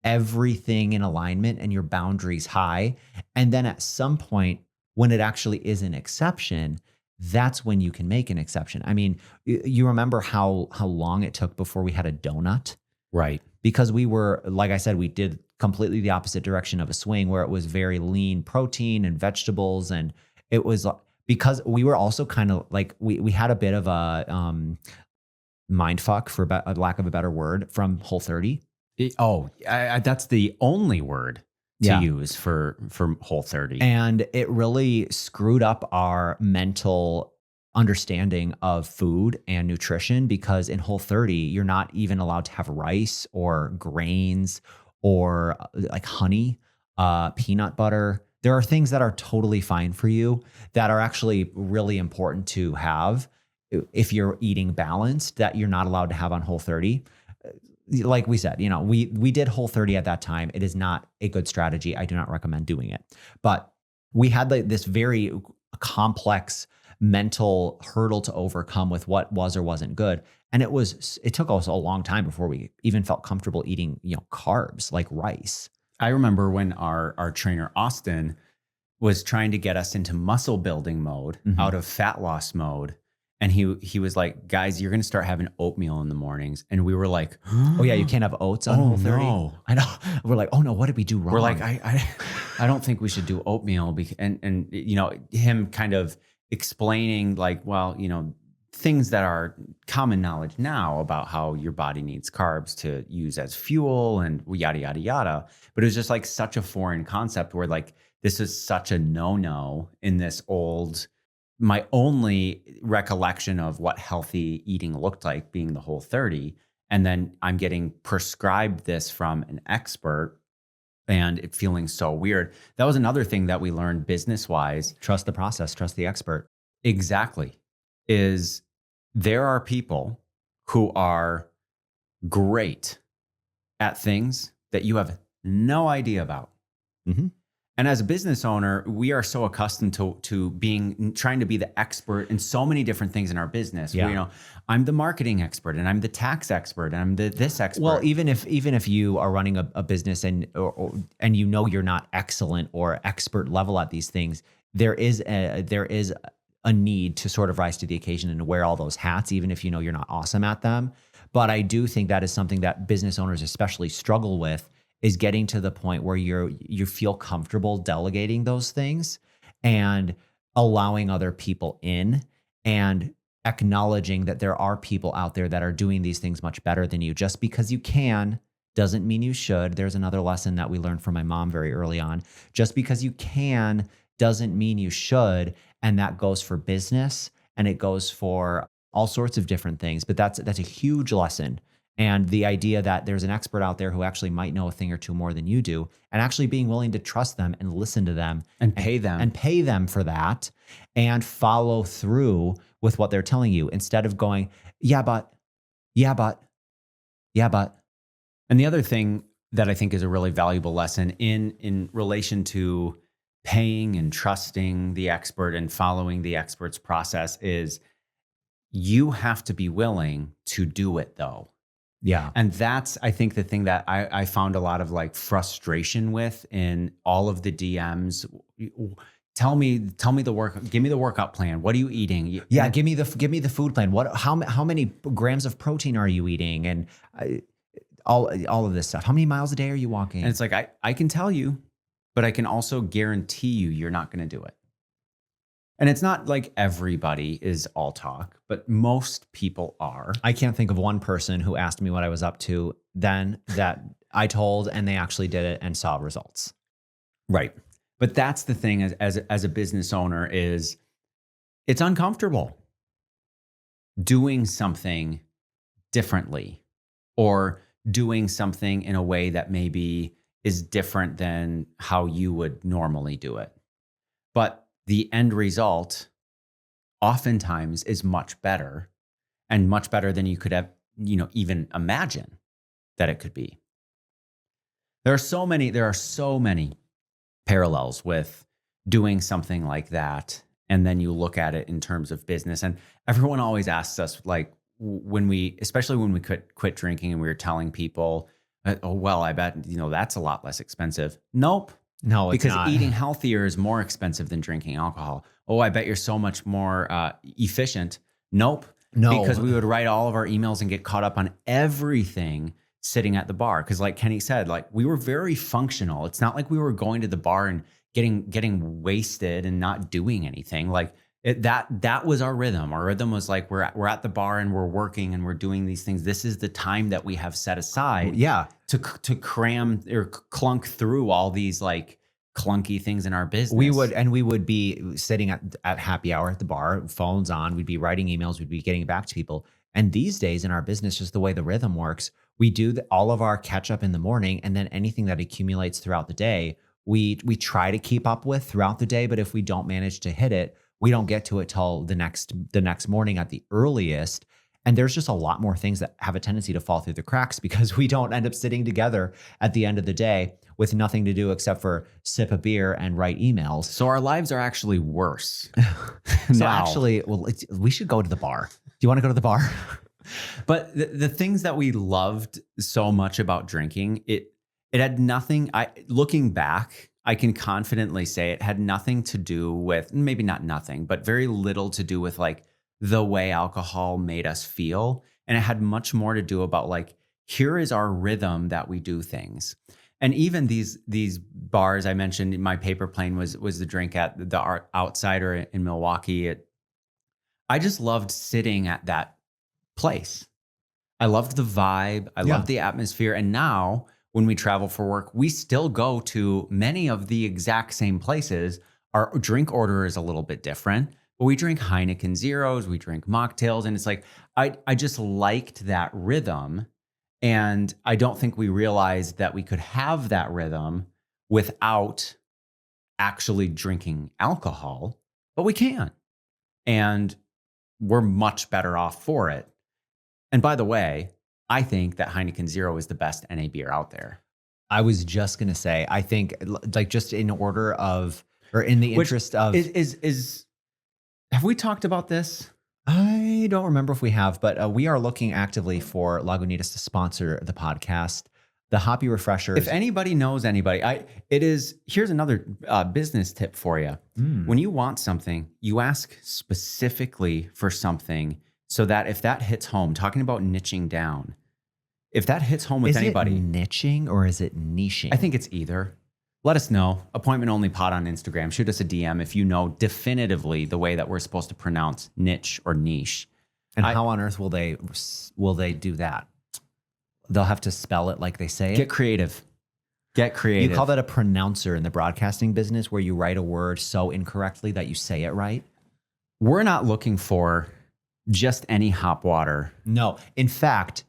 everything in alignment and your boundaries high. And then at some point, when it actually is an exception, that's when you can make an exception. I mean, you remember how long it took before we had a donut? Right. Because we were, like I said, we did completely the opposite direction of a swing where it was very lean protein and vegetables. And it was because we were also kind of like, we had a bit of a mind fuck, for a lack of a better word, from Whole30. That's the only word to use for Whole30. And it really screwed up our mental understanding of food and nutrition, because in Whole30, you're not even allowed to have rice or grains or like honey, peanut butter. There are things that are totally fine for you that are actually really important to have if you're eating balanced, that you're not allowed to have on Whole30. Like we said, we did Whole30 at that time. It is not a good strategy. I do not recommend doing it. But we had this very complex mental hurdle to overcome with what was or wasn't good. And it took us a long time before we even felt comfortable eating, carbs like rice. I remember when our trainer, Austin, was trying to get us into muscle building mode out of fat loss mode. And he was like, guys, you're going to start having oatmeal in the mornings. And we were like, oh yeah, you can't have oats on Whole30. No. I know. We're like, oh no, what did we do wrong? We're like, I don't think we should do oatmeal. And him kind of explaining like, well, things that are common knowledge now about how your body needs carbs to use as fuel and yada, yada, yada. But it was just like such a foreign concept where like, this is such a no-no in this my only recollection of what healthy eating looked like being the Whole30. And then I'm getting prescribed this from an expert and it feeling so weird. That was another thing that we learned business-wise. Trust the process, trust the expert. Exactly. Is there are people who are great at things that you have no idea about. Mm-hmm. And as a business owner, we are so accustomed to trying to be the expert in so many different things in our business. Yeah. Where, I'm the marketing expert and I'm the tax expert and I'm this expert. Well, even if you are running a business and you're not excellent or expert level at these things, there is a need to sort of rise to the occasion and wear all those hats, even if you're not awesome at them. But I do think that is something that business owners especially struggle with, is getting to the point where you feel comfortable delegating those things and allowing other people in and acknowledging that there are people out there that are doing these things much better than you. Just because you can doesn't mean you should. There's another lesson that we learned from my mom very early on. Just because you can doesn't mean you should. And that goes for business and it goes for all sorts of different things. But that's a huge lesson. And the idea that there's an expert out there who actually might know a thing or two more than you do, and actually being willing to trust them and listen to them and pay them for that and follow through with what they're telling you instead of going, yeah, but. And the other thing that I think is a really valuable lesson in relation to paying and trusting the expert and following the expert's process is you have to be willing to do it though. Yeah. And that's, I think, the thing that I found a lot of like frustration with in all of the DMs. Tell me the give me the workout plan. What are you eating? Yeah. Give me the food plan. How many grams of protein are you eating? And all of this stuff. How many miles a day are you walking? And it's like, I can tell you, but I can also guarantee you're not going to do it. And it's not like everybody is all talk, but most people are. I can't think of one person who asked me what I was up to then that I told and they actually did it and saw results. Right. But that's the thing as a business owner is it's uncomfortable doing something differently or doing something in a way that maybe is different than how you would normally do it. But the end result oftentimes is much better and much better than you could have, even imagine that it could be. There are so many parallels with doing something like that. And then you look at it in terms of business. And everyone always asks us, like, especially when we quit drinking and we were telling people, oh, well, I bet, that's a lot less expensive. Nope. No, it's because not. Eating healthier is more expensive than drinking alcohol. Oh, I bet you're so much more efficient. Nope. No. Because we would write all of our emails and get caught up on everything sitting at the bar. Because like Kenny said, like we were very functional. It's not like we were going to the bar and getting wasted and not doing anything. Like that was our rhythm. Our rhythm was like we're at the bar and we're working and we're doing these things. This is the time that we have set aside. Yeah. To cram or clunk through all these like clunky things in our business. We would be sitting at happy hour at the bar, phones on, we'd be writing emails, we'd be getting back to people. And these days in our business, just the way the rhythm works, we do all of our catch up in the morning, and then anything that accumulates throughout the day, we try to keep up with throughout the day. But if we don't manage to hit it, we don't get to it till the next morning at the earliest. And there's just a lot more things that have a tendency to fall through the cracks because we don't end up sitting together at the end of the day with nothing to do except for sip a beer and write emails. So our lives are actually worse. So actually, we should go to the bar. Do you want to go to the bar? But the things that we loved so much about drinking, it had nothing, looking back, I can confidently say it had nothing to do with, maybe not nothing, but very little to do with like the way alcohol made us feel. And it had much more to do about like, here is our rhythm that we do things. And even these bars I mentioned, my paper plane was the drink at the Outsider in Milwaukee. I just loved sitting at that place. I loved the vibe. I loved the atmosphere. And now when we travel for work, we still go to many of the exact same places. Our drink order is a little bit different, but we drink Heineken Zeros, we drink mocktails. And it's like, I just liked that rhythm. And I don't think we realized that we could have that rhythm without actually drinking alcohol, but we can. And we're much better off for it. And by the way, I think that Heineken Zero is the best NA beer out there. I was just going to say, I think like just in order of, or in the interest of. Have we talked about this? I don't remember if we have, but we are looking actively for Lagunitas to sponsor the podcast. The Hoppy Refreshers. If anybody knows anybody, here's another business tip for you. When you want something, you ask specifically for something so that if that hits home, talking about niching down, if that hits home with anybody. Is it niching or is it niching? I think it's either. Let us know. Appointment Only Pod on Instagram. Shoot us a DM if you know definitively the way that we're supposed to pronounce niche or niche. And how on earth will they do that? They'll have to spell it like they say it? Get creative. Get creative. You call that a pronouncer in the broadcasting business where you write a word so incorrectly that you say it right? We're not looking for just any hop water. No. In fact,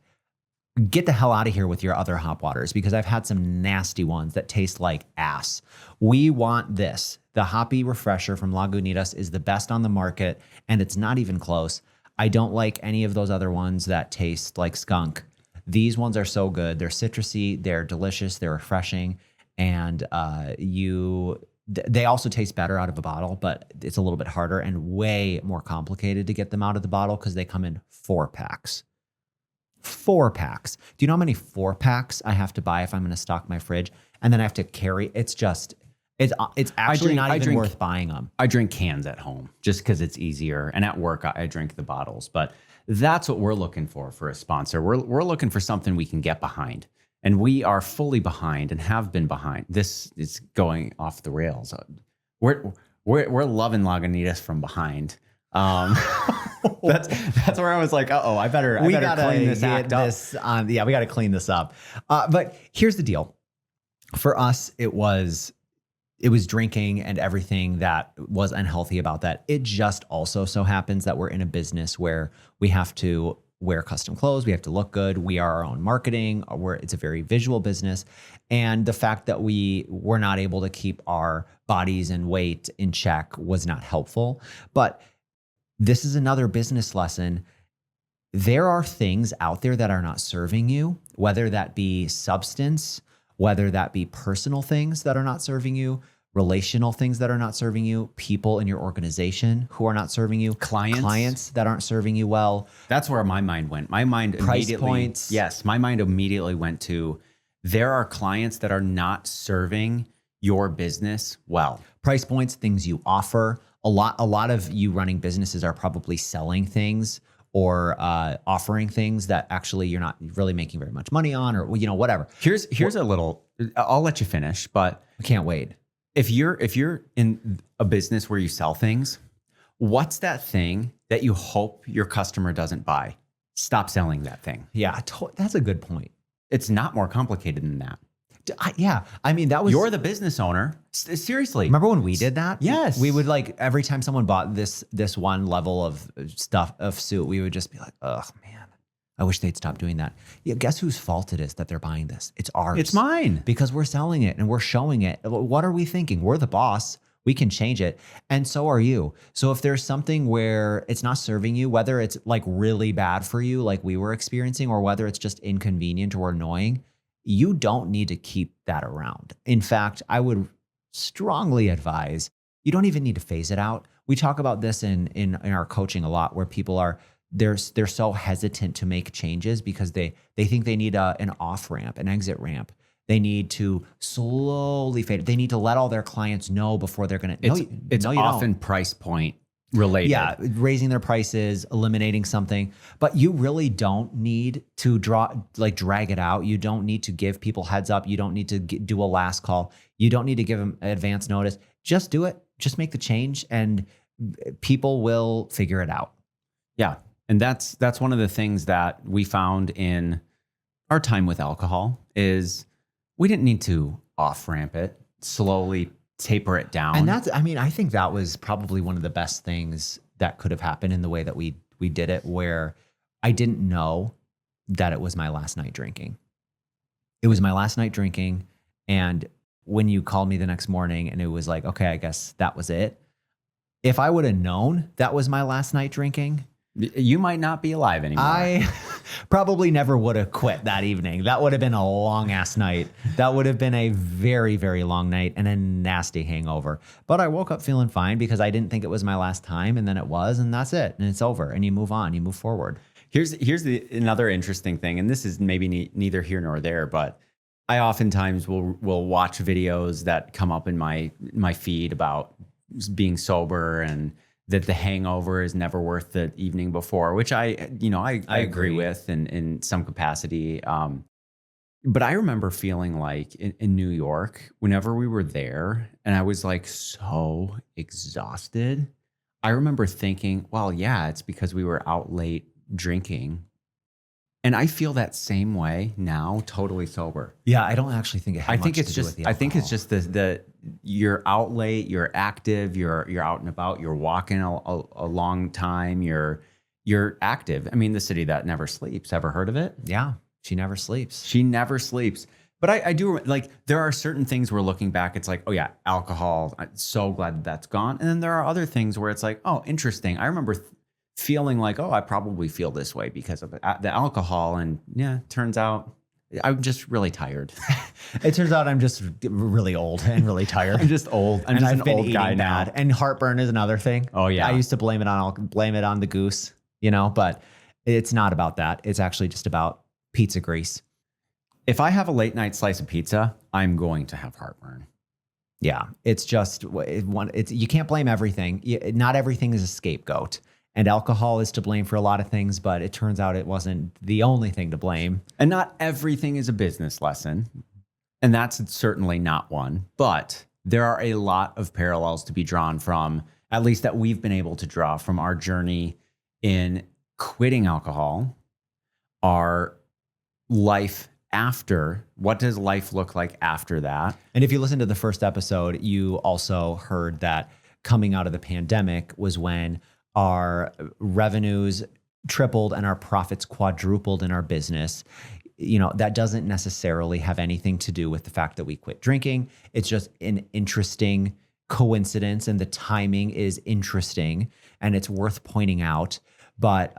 get the hell out of here with your other hop waters because I've had some nasty ones that taste like ass. We want this. The Hoppy Refresher from Lagunitas is the best on the market, and it's not even close. I don't like any of those other ones that taste like skunk. These ones are so good. They're citrusy, they're delicious, they're refreshing, and they also taste better out of a bottle, but it's a little bit harder and way more complicated to get them out of the bottle because they come in 4-packs. 4-packs. Do you know how many 4-packs I have to buy if I'm going to stock my fridge? And then I have to carry. It's actually not even worth buying them. I drink cans at home just because it's easier. And at work, I drink the bottles. But that's what we're looking for a sponsor. We're looking for something we can get behind. And we are fully behind and have been behind. This is going off the rails. We're loving Lagunitas from behind. That's where I was like, I better clean this act up. We got to clean this up. But here's the deal. For us, it was drinking and everything that was unhealthy about that. It just also so happens that we're in a business where we have to wear custom clothes. We have to look good. We are our own marketing. It's a very visual business. And the fact that we were not able to keep our bodies and weight in check was not helpful. But this is another business lesson. There are things out there that are not serving you, whether that be substance, whether that be personal things that are not serving you, relational things that are not serving you, people in your organization who are not serving you, clients that aren't serving you well. That's where my mind went. My mind price points. Yes, my mind immediately went to there are clients that are not serving your business well. Price points, things you offer. A lot of you running businesses are probably selling things or offering things that actually you're not really making very much money on, or whatever. Here's a little. I'll let you finish, but I can't wait. If you're in a business where you sell things, what's that thing that you hope your customer doesn't buy? Stop selling that thing. Yeah, that's a good point. It's not more complicated than that. I mean, that was... You're the business owner. Seriously. Remember when we did that? Yes. We would every time someone bought this one level of stuff, of suit, we would just be like, oh man, I wish they'd stop doing that. Yeah, guess whose fault it is that they're buying this? It's ours. It's mine. Because we're selling it and we're showing it. What are we thinking? We're the boss. We can change it. And so are you. So if there's something where it's not serving you, whether it's really bad for you, like we were experiencing, or whether it's just inconvenient or annoying, you don't need to keep that around. In fact, I would strongly advise you don't even need to phase it out. We talk about this in our coaching a lot, where people they're so hesitant to make changes because they think they need an off ramp, an exit ramp. They need to slowly fade it. They need to let all their clients know before they're going to. It's often price point related. Yeah, raising their prices, eliminating something. But you really don't need to drag it out. You don't need to give people heads up. You don't need to do a last call. You don't need to give them advance notice. Just do it. Just make the change and people will figure it out. Yeah. And that's one of the things that we found in our time with alcohol is we didn't need to off ramp it, slowly taper it down. And I think that was probably one of the best things that could have happened in the way that we did it, where I didn't know that it was my last night drinking. It was my last night drinking. And when you called me the next morning and it was like, okay, I guess that was it. If I would have known that was my last night drinking, you might not be alive anymore. I probably never would have quit that evening. That would have been a long ass night. That would have been a very, very long night and a nasty hangover. But I woke up feeling fine because I didn't think it was my last time, and then it was, and that's it. And it's over. And you move on, you move forward. Here's another interesting thing, and this is maybe neither here nor there, but I oftentimes will watch videos that come up in my feed about being sober and that the hangover is never worth the evening before, which I agree with in some capacity. But I remember feeling like in New York, whenever we were there and I was like so exhausted, I remember thinking, well, yeah, it's because we were out late drinking. And I feel that same way now, totally sober. Yeah, I don't actually think it had much to do with the alcohol. I think it's just the you're out late, you're active, you're out and about, you're walking a long time, you're active. I mean, the city that never sleeps. Ever heard of it? Yeah, she never sleeps. She never sleeps. But I do, like, there are certain things where looking back, it's like, oh yeah, alcohol. I'm so glad that's gone. And then there are other things where it's like, oh, interesting. I remember feeling like, oh, I probably feel this way because of the alcohol. And yeah, turns out I'm just really tired. It turns out I'm just really old and really tired. I'm just old. I'm just an old guy now. And heartburn is another thing. Oh yeah. I used to blame it on the goose, but it's not about that. It's actually just about pizza grease. If I have a late night slice of pizza, I'm going to have heartburn. Yeah. It's just you can't blame everything. Not everything is a scapegoat. And alcohol is to blame for a lot of things, but it turns out it wasn't the only thing to blame. And not everything is a business lesson. And that's certainly not one. But there are a lot of parallels to be drawn from, at least that we've been able to draw from our journey in quitting alcohol, our life after. What does life look like after that? And if you listen to the first episode, you also heard that coming out of the pandemic was when our revenues tripled and our profits quadrupled in our business. That doesn't necessarily have anything to do with the fact that we quit drinking. It's just an interesting coincidence, and the timing is interesting and it's worth pointing out. But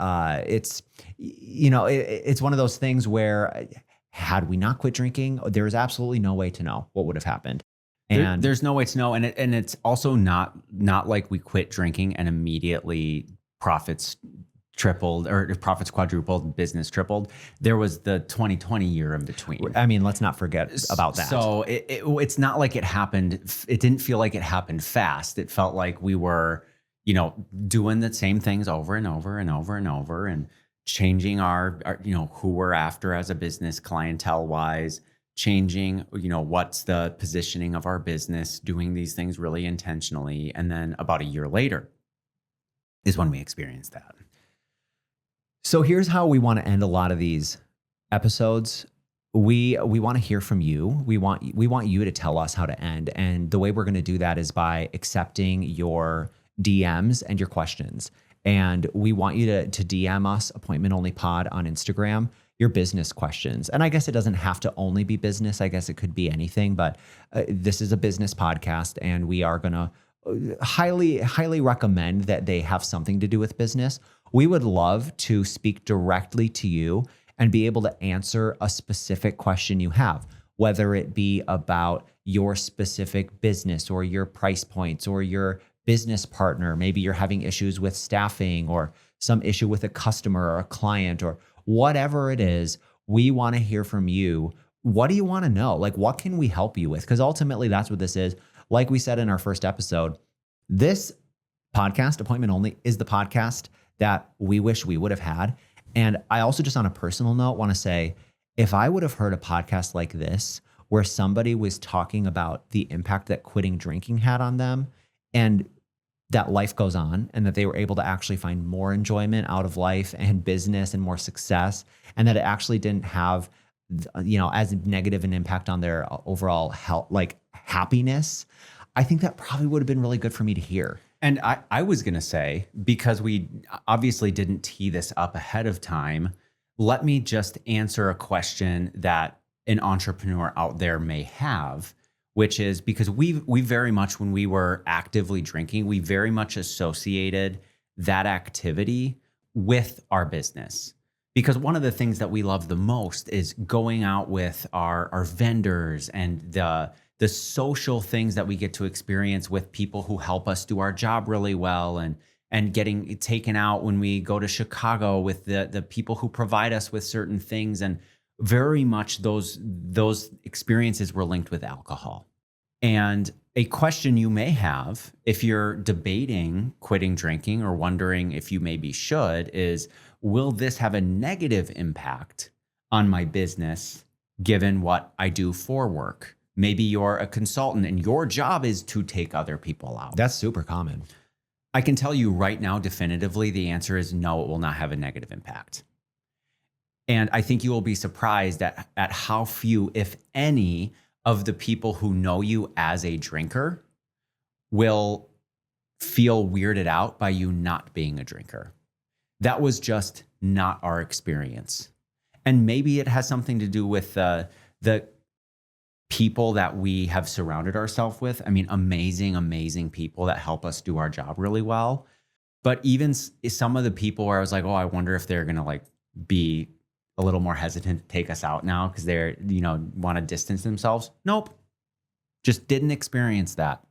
it's one of those things where had we not quit drinking, there is absolutely no way to know what would have happened. And there's no way to know. And it's also not like we quit drinking and immediately profits tripled or profits quadrupled, business tripled. There was the 2020 year in between. I mean, let's not forget about that. So it's not like it happened. It didn't feel like it happened fast. It felt like we were, doing the same things over and over and over and over and changing our who we're after as a business clientele wise. Changing, what's the positioning of our business, doing these things really intentionally. And then about a year later is when we experienced that. So here's how we want to end a lot of these episodes. We want to hear from you. We want you to tell us how to end. And the way we're going to do that is by accepting your DMs and your questions. And we want you to DM us, Appointment Only Pod, on Instagram, your business questions. And I guess it doesn't have to only be business. I guess it could be anything, but this is a business podcast, and we are going to highly, highly recommend that they have something to do with business. We would love to speak directly to you and be able to answer a specific question you have, whether it be about your specific business or your price points or your business partner. Maybe you're having issues with staffing or some issue with a customer or a client or whatever it is. We want to hear from you. What do you want to know? Like, what can we help you with? Because ultimately that's what this is. Like we said in our first episode, this podcast, Appointment Only, is the podcast that we wish we would have had. And I also, just on a personal note, want to say, if I would have heard a podcast like this, where somebody was talking about the impact that quitting drinking had on them, and that life goes on and that they were able to actually find more enjoyment out of life and business and more success, and that it actually didn't have, as negative an impact on their overall health, like happiness, I think that probably would have been really good for me to hear. And I was going to say, because we obviously didn't tee this up ahead of time, let me just answer a question that an entrepreneur out there may have, which is because we very much, when we were actively drinking, we very much associated that activity with our business. Because one of the things that we love the most is going out with our vendors and the social things that we get to experience with people who help us do our job really well, and getting taken out when we go to Chicago with the people who provide us with certain things. And very much those experiences were linked with alcohol. And a question you may have if you're debating quitting drinking or wondering if you maybe should is, will this have a negative impact on my business given what I do for work? Maybe you're a consultant and your job is to take other people out. That's super common. I can tell you right now definitively the answer is no, it will not have a negative impact. And I think you will be surprised at how few, if any, of the people who know you as a drinker will feel weirded out by you not being a drinker. That was just not our experience. And maybe it has something to do with the people that we have surrounded ourselves with. I mean, amazing people that help us do our job really well. But even some of the people where I was like, oh, I wonder if they're going to be a little more hesitant to take us out now because they're, want to distance themselves. Nope. Just didn't experience that.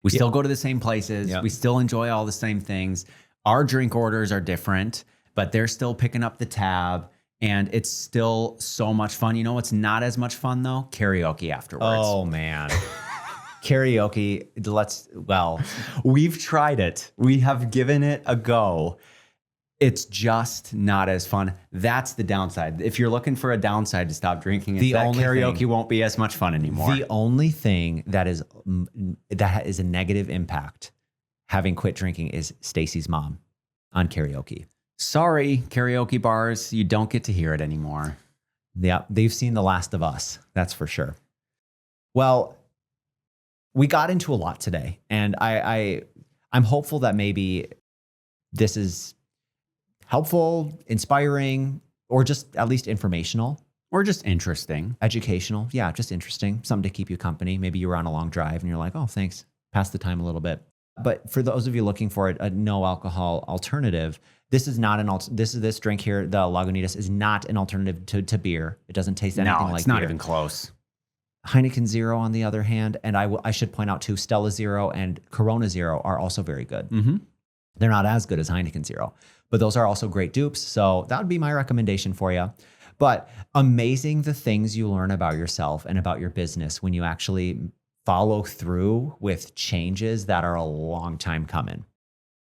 We still go to the same places. Yep. We still enjoy all the same things. Our drink orders are different, but they're still picking up the tab. And it's still so much fun. You know what's not as much fun though? Karaoke afterwards. Oh man. Karaoke, we've tried it. We have given it a go. It's just not as fun. That's the downside. If you're looking for a downside to stop drinking, it's that karaoke won't be as much fun anymore. The only thing that is a negative impact having quit drinking is Stacy's mom on karaoke. Sorry, karaoke bars, you don't get to hear it anymore. Yeah, they've seen The Last of Us, that's for sure. Well, we got into a lot today, and I'm hopeful that maybe this is helpful, inspiring, or just at least informational. Or just interesting. Educational. Yeah, just interesting. Something to keep you company. Maybe you were on a long drive and you're like, oh, thanks. Pass the time a little bit. But for those of you looking for a no alcohol alternative, this drink here, the Lagunitas, is not an alternative to beer. It doesn't taste anything like beer. No, it's not even close. Heineken Zero, on the other hand, and I should point out too, Stella Zero and Corona Zero are also very good. Mm-hmm. They're not as good as Heineken Zero, but those are also great dupes. So that would be my recommendation for you. But amazing the things you learn about yourself and about your business when you actually follow through with changes that are a long time coming.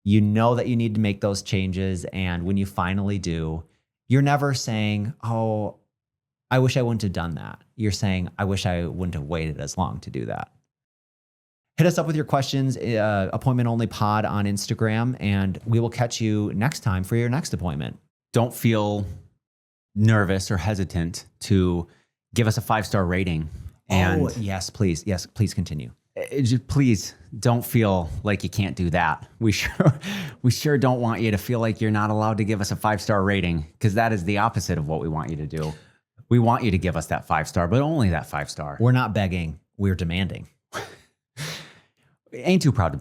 You know that you need to make those changes. And when you finally do, you're never saying, oh, I wish I wouldn't have done that. You're saying, I wish I wouldn't have waited as long to do that. Hit us up with your questions, appointment only pod on Instagram, and we will catch you next time for your next appointment. Don't feel nervous or hesitant to give us a 5-star rating. And yes, please. Yes, please continue. Please don't feel like you can't do that. We sure don't want you to feel like you're not allowed to give us a 5-star rating, because that is the opposite of what we want you to do. We want you to give us that 5-star, but only that 5-star. We're not begging. We're demanding. Ain't too proud to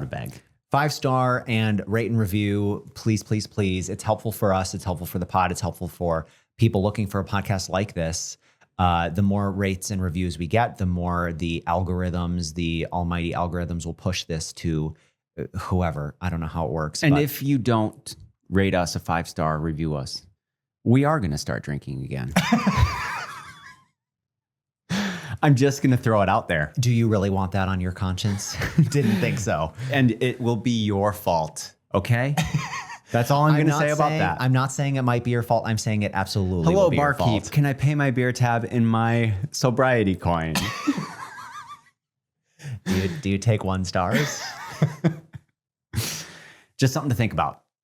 beg. 5-star and rate and review, please, please, please. It's helpful for us. It's helpful for the pod. It's helpful for people looking for a podcast like this. The more rates and reviews we get, the more the almighty algorithms will push this to whoever. I don't know how it works. And if you don't rate us a 5-star, review us, we are going to start drinking again. I'm just going to throw it out there. Do you really want that on your conscience? Didn't think so. And it will be your fault, okay? That's all I'm going to say about that. I'm not saying it might be your fault. I'm saying it absolutely will be your fault. Hello, barkeep. Can I pay my beer tab in my sobriety coin? Do you take 1 stars? Just something to think about.